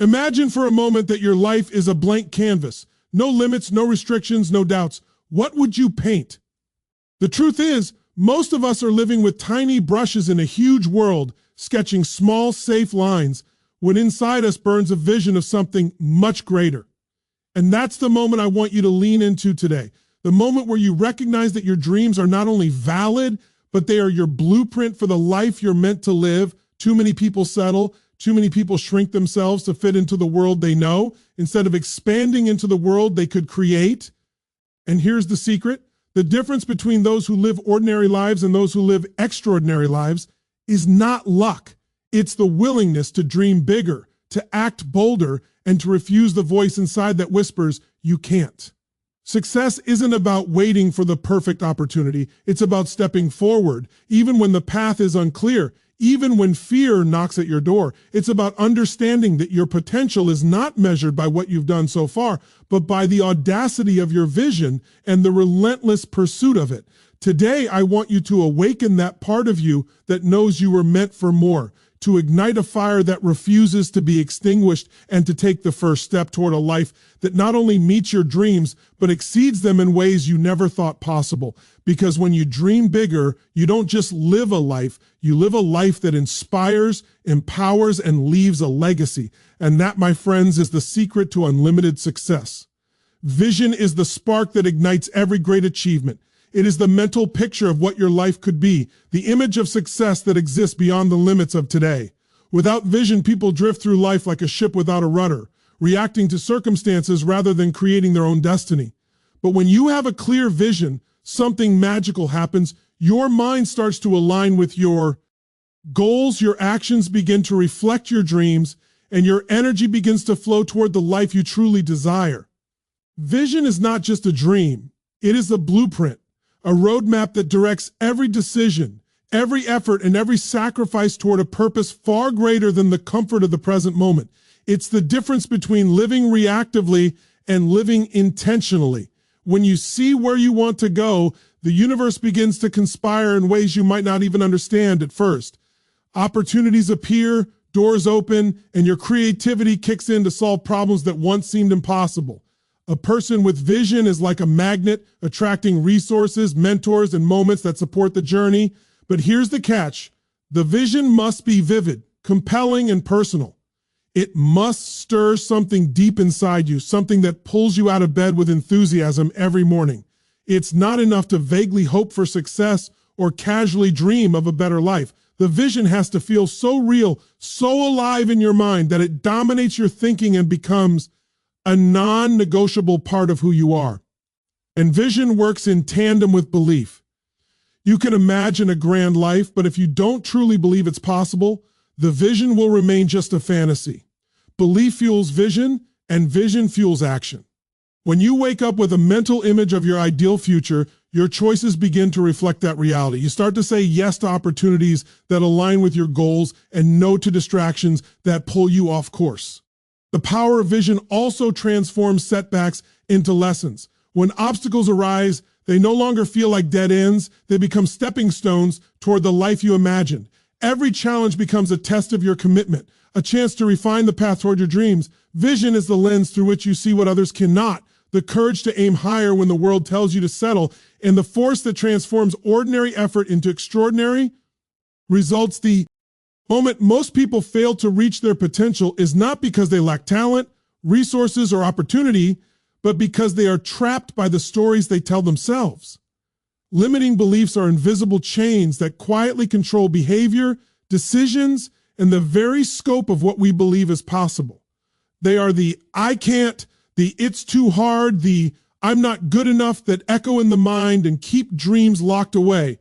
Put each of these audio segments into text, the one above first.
Imagine for a moment that your life is a blank canvas. No limits, no restrictions, no doubts. What would you paint? The truth is, most of us are living with tiny brushes in a huge world, sketching small, safe lines, when inside us burns a vision of something much greater. And that's the moment I want you to lean into today. The moment where you recognize that your dreams are not only valid, but they are your blueprint for the life you're meant to live. Too many people settle. Too many people shrink themselves to fit into the world they know, instead of expanding into the world they could create. And here's the secret. The difference between those who live ordinary lives and those who live extraordinary lives is not luck. It's the willingness to dream bigger, to act bolder, and to refuse the voice inside that whispers, you can't. Success isn't about waiting for the perfect opportunity. It's about stepping forward, even when the path is unclear, even when fear knocks at your door. It's about understanding that your potential is not measured by what you've done so far, but by the audacity of your vision and the relentless pursuit of it. Today, I want you to awaken that part of you that knows you were meant for more, to ignite a fire that refuses to be extinguished, and to take the first step toward a life that not only meets your dreams, but exceeds them in ways you never thought possible. Because when you dream bigger, you don't just live a life, you live a life that inspires, empowers, and leaves a legacy. And that, my friends, is the secret to unlimited success. Vision is the spark that ignites every great achievement. It is the mental picture of what your life could be, the image of success that exists beyond the limits of today. Without vision, people drift through life like a ship without a rudder, reacting to circumstances rather than creating their own destiny. But when you have a clear vision, something magical happens. Your mind starts to align with your goals, your actions begin to reflect your dreams, and your energy begins to flow toward the life you truly desire. Vision is not just a dream. It is a blueprint. A roadmap that directs every decision, every effort, and every sacrifice toward a purpose far greater than the comfort of the present moment. It's the difference between living reactively and living intentionally. When you see where you want to go, the universe begins to conspire in ways you might not even understand at first. Opportunities appear, doors open, and your creativity kicks in to solve problems that once seemed impossible. A person with vision is like a magnet, attracting resources, mentors, and moments that support the journey. But here's the catch. The vision must be vivid, compelling, and personal. It must stir something deep inside you, something that pulls you out of bed with enthusiasm every morning. It's not enough to vaguely hope for success or casually dream of a better life. The vision has to feel so real, so alive in your mind that it dominates your thinking and becomes a non-negotiable part of who you are. And vision works in tandem with belief. You can imagine a grand life, but if you don't truly believe it's possible, the vision will remain just a fantasy. Belief fuels vision, and vision fuels action. When you wake up with a mental image of your ideal future, your choices begin to reflect that reality. You start to say yes to opportunities that align with your goals and no to distractions that pull you off course. The power of vision also transforms setbacks into lessons. When obstacles arise, they no longer feel like dead ends. They become stepping stones toward the life you imagined. Every challenge becomes a test of your commitment, a chance to refine the path toward your dreams. Vision is the lens through which you see what others cannot, the courage to aim higher when the world tells you to settle, and the force that transforms ordinary effort into extraordinary results. The moment most people fail to reach their potential is not because they lack talent, resources, or opportunity, but because they are trapped by the stories they tell themselves. Limiting beliefs are invisible chains that quietly control behavior, decisions, and the very scope of what we believe is possible. They are the I can't, the it's too hard, the I'm not good enough that echo in the mind and keep dreams locked away.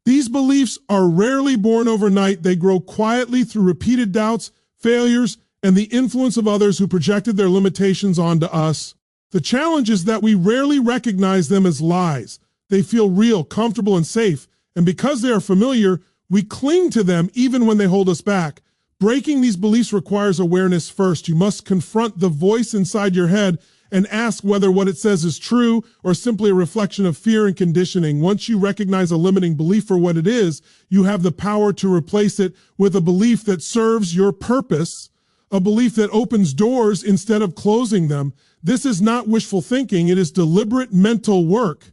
These beliefs are rarely born overnight. They grow quietly through repeated doubts, failures, and the influence of others who projected their limitations onto us. The challenge is that we rarely recognize them as lies. They feel real, comfortable, and safe. And because they are familiar, we cling to them even when they hold us back. Breaking these beliefs requires awareness first. You must confront the voice inside your head and ask whether what it says is true or simply a reflection of fear and conditioning. Once you recognize a limiting belief for what it is, you have the power to replace it with a belief that serves your purpose, a belief that opens doors instead of closing them. This is not wishful thinking, it is deliberate mental work.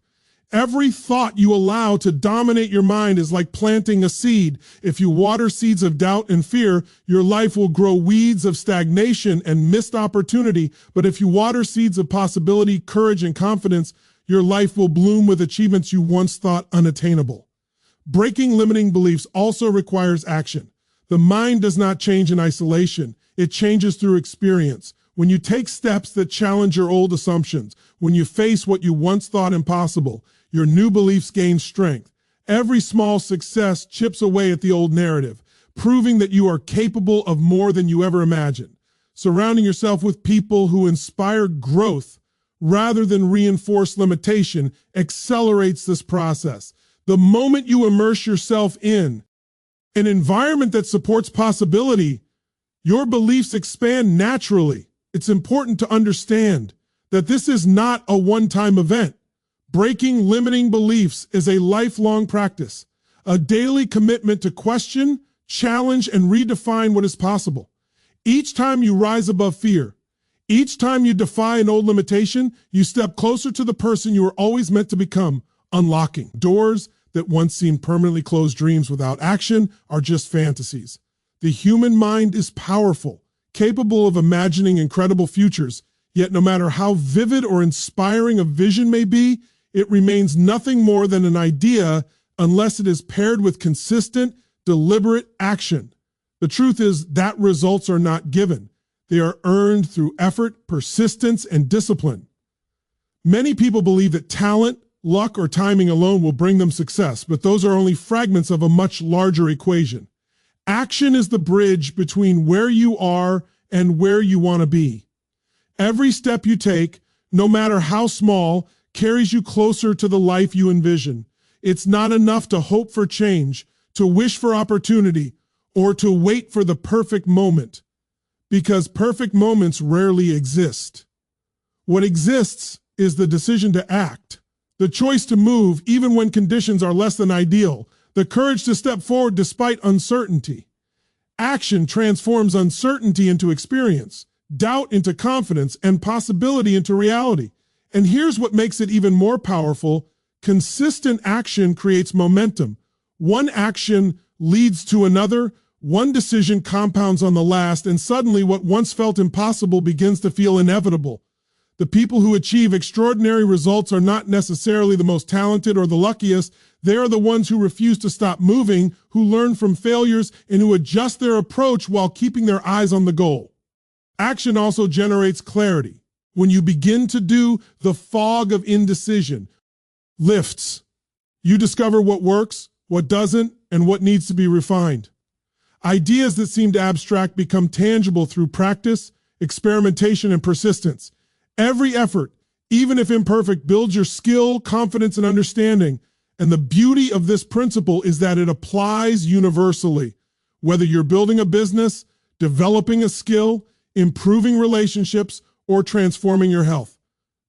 Every thought you allow to dominate your mind is like planting a seed. If you water seeds of doubt and fear, your life will grow weeds of stagnation and missed opportunity. But if you water seeds of possibility, courage, and confidence, your life will bloom with achievements you once thought unattainable. Breaking limiting beliefs also requires action. The mind does not change in isolation. It changes through experience. When you take steps that challenge your old assumptions, when you face what you once thought impossible, your new beliefs gain strength. Every small success chips away at the old narrative, proving that you are capable of more than you ever imagined. Surrounding yourself with people who inspire growth rather than reinforce limitation accelerates this process. The moment you immerse yourself in an environment that supports possibility, your beliefs expand naturally. It's important to understand that this is not a one-time event. Breaking limiting beliefs is a lifelong practice, a daily commitment to question, challenge, and redefine what is possible. Each time you rise above fear, each time you defy an old limitation, you step closer to the person you were always meant to become, unlocking doors that once seemed permanently closed. Dreams without action are just fantasies. The human mind is powerful, capable of imagining incredible futures, yet no matter how vivid or inspiring a vision may be, it remains nothing more than an idea unless it is paired with consistent, deliberate action. The truth is that results are not given. They are earned through effort, persistence, and discipline. Many people believe that talent, luck, or timing alone will bring them success, but those are only fragments of a much larger equation. Action is the bridge between where you are and where you want to be. Every step you take, no matter how small, carries you closer to the life you envision. It's not enough to hope for change, to wish for opportunity, or to wait for the perfect moment, because perfect moments rarely exist. What exists is the decision to act, the choice to move even when conditions are less than ideal, the courage to step forward despite uncertainty. Action transforms uncertainty into experience, doubt into confidence, and possibility into reality. And here's what makes it even more powerful. Consistent action creates momentum. One action leads to another, one decision compounds on the last, and suddenly what once felt impossible begins to feel inevitable. The people who achieve extraordinary results are not necessarily the most talented or the luckiest. They are the ones who refuse to stop moving, who learn from failures, and who adjust their approach while keeping their eyes on the goal. Action also generates clarity. When you begin to do, the fog of indecision lifts. You discover what works, what doesn't, and what needs to be refined. Ideas that seemed abstract become tangible through practice, experimentation, and persistence. Every effort, even if imperfect, builds your skill, confidence, and understanding. And the beauty of this principle is that it applies universally. Whether you're building a business, developing a skill, improving relationships, or transforming your health,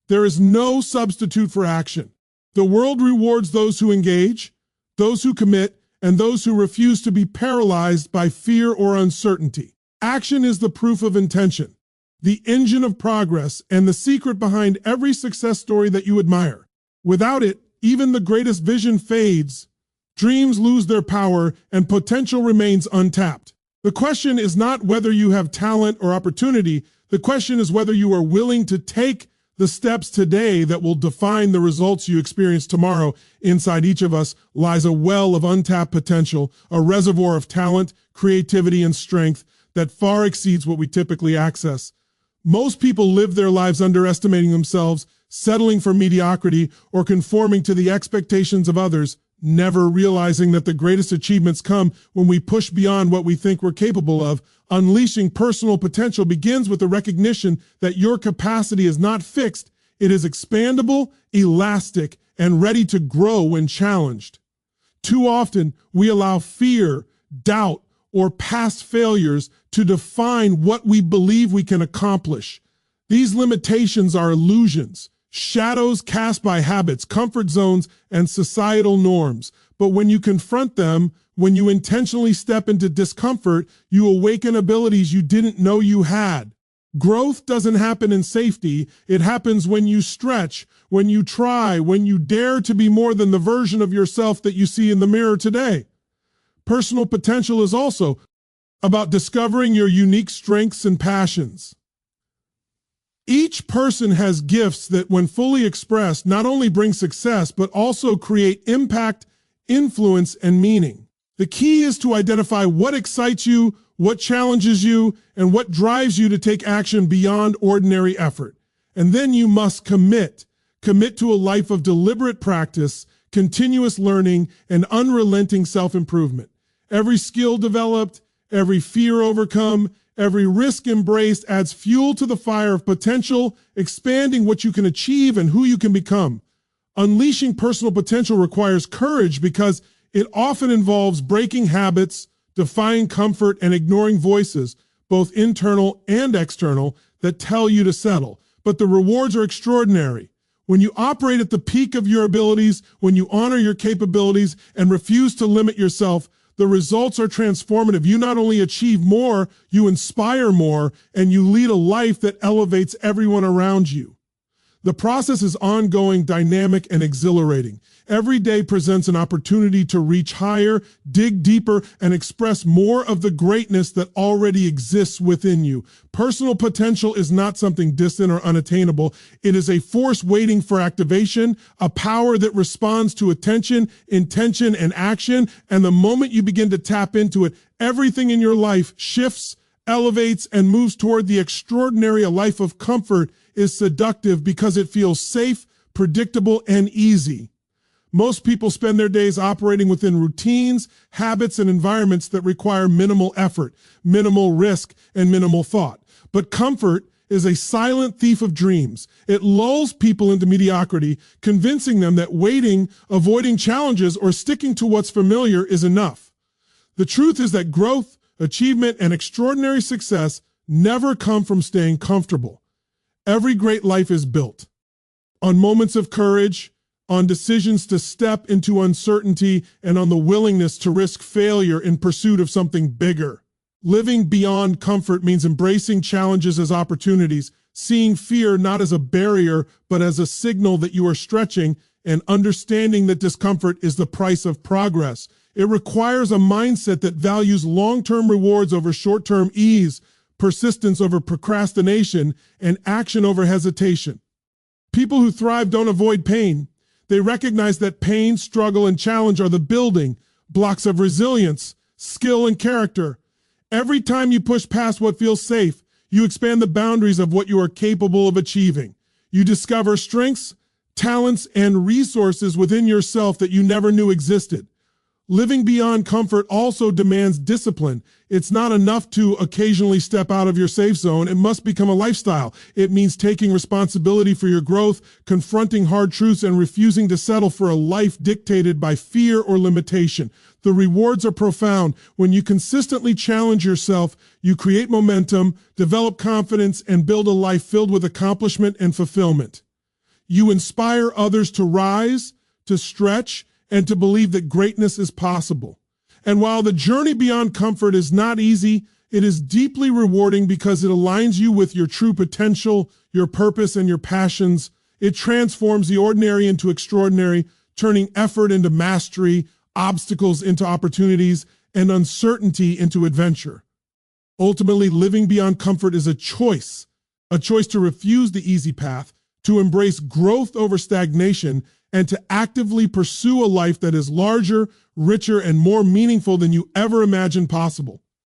there is no substitute for action. The world rewards those who engage, those who commit, and those who refuse to be paralyzed by fear or uncertainty. Action is the proof of intention, the engine of progress, and the secret behind every success story that you admire. Without it, even the greatest vision fades, dreams lose their power, and potential remains untapped. The question is not whether you have talent or opportunity. The question is whether you are willing to take the steps today that will define the results you experience tomorrow. Inside each of us lies a well of untapped potential, a reservoir of talent, creativity, and strength that far exceeds what we typically access. Most people live their lives underestimating themselves, settling for mediocrity, or conforming to the expectations of others, never realizing that the greatest achievements come when we push beyond what we think we're capable of. Unleashing personal potential begins with the recognition that your capacity is not fixed. It is expandable, elastic, and ready to grow when challenged. Too often, we allow fear, doubt, or past failures to define what we believe we can accomplish. These limitations are illusions, shadows cast by habits, comfort zones, and societal norms. But when you confront them When you intentionally step into discomfort, you awaken abilities you didn't know you had. Growth doesn't happen in safety. It happens when you stretch, when you try, when you dare to be more than the version of yourself that you see in the mirror today. Personal potential is also about discovering your unique strengths and passions. Each person has gifts that, when fully expressed, not only bring success, but also create impact, influence, and meaning. The key is to identify what excites you, what challenges you, and what drives you to take action beyond ordinary effort. And then you must commit to a life of deliberate practice, continuous learning, and unrelenting self-improvement. Every skill developed, every fear overcome, every risk embraced adds fuel to the fire of potential, expanding what you can achieve and who you can become. Unleashing personal potential requires courage because it often involves breaking habits, defying comfort, and ignoring voices, both internal and external, that tell you to settle. But the rewards are extraordinary. When you operate at the peak of your abilities, when you honor your capabilities and refuse to limit yourself, the results are transformative. You not only achieve more, you inspire more, and you lead a life that elevates everyone around you. The process is ongoing, dynamic, and exhilarating. Every day presents an opportunity to reach higher, dig deeper, and express more of the greatness that already exists within you. Personal potential is not something distant or unattainable. It is a force waiting for activation, a power that responds to attention, intention, and action. And the moment you begin to tap into it, everything in your life shifts, elevates, and moves toward the extraordinary. A life of comfort is seductive because it feels safe, predictable, and easy. Most people spend their days operating within routines, habits, and environments that require minimal effort, minimal risk, and minimal thought. But comfort is a silent thief of dreams. It lulls people into mediocrity, convincing them that waiting, avoiding challenges, or sticking to what's familiar is enough. The truth is that growth, achievement, and extraordinary success never come from staying comfortable. Every great life is built on moments of courage, on decisions to step into uncertainty, and on the willingness to risk failure in pursuit of something bigger. Living beyond comfort means embracing challenges as opportunities, seeing fear not as a barrier, but as a signal that you are stretching, and understanding that discomfort is the price of progress. It requires a mindset that values long-term rewards over short-term ease, persistence over procrastination, and action over hesitation. People who thrive don't avoid pain. They recognize that pain, struggle, and challenge are the building blocks of resilience, skill, and character. Every time you push past what feels safe, you expand the boundaries of what you are capable of achieving. You discover strengths, talents, and resources within yourself that you never knew existed. Living beyond comfort also demands discipline. It's not enough to occasionally step out of your safe zone. It must become a lifestyle. It means taking responsibility for your growth, confronting hard truths, and refusing to settle for a life dictated by fear or limitation. The rewards are profound. When you consistently challenge yourself, you create momentum, develop confidence, and build a life filled with accomplishment and fulfillment. You inspire others to rise, to stretch, and to believe that greatness is possible. And while the journey beyond comfort is not easy, it is deeply rewarding because it aligns you with your true potential, your purpose, and your passions. It transforms the ordinary into extraordinary, turning effort into mastery, obstacles into opportunities, and uncertainty into adventure. Ultimately, living beyond comfort is a choice to refuse the easy path, to embrace growth over stagnation, and to actively pursue a life that is larger, richer, and more meaningful than you ever imagined possible.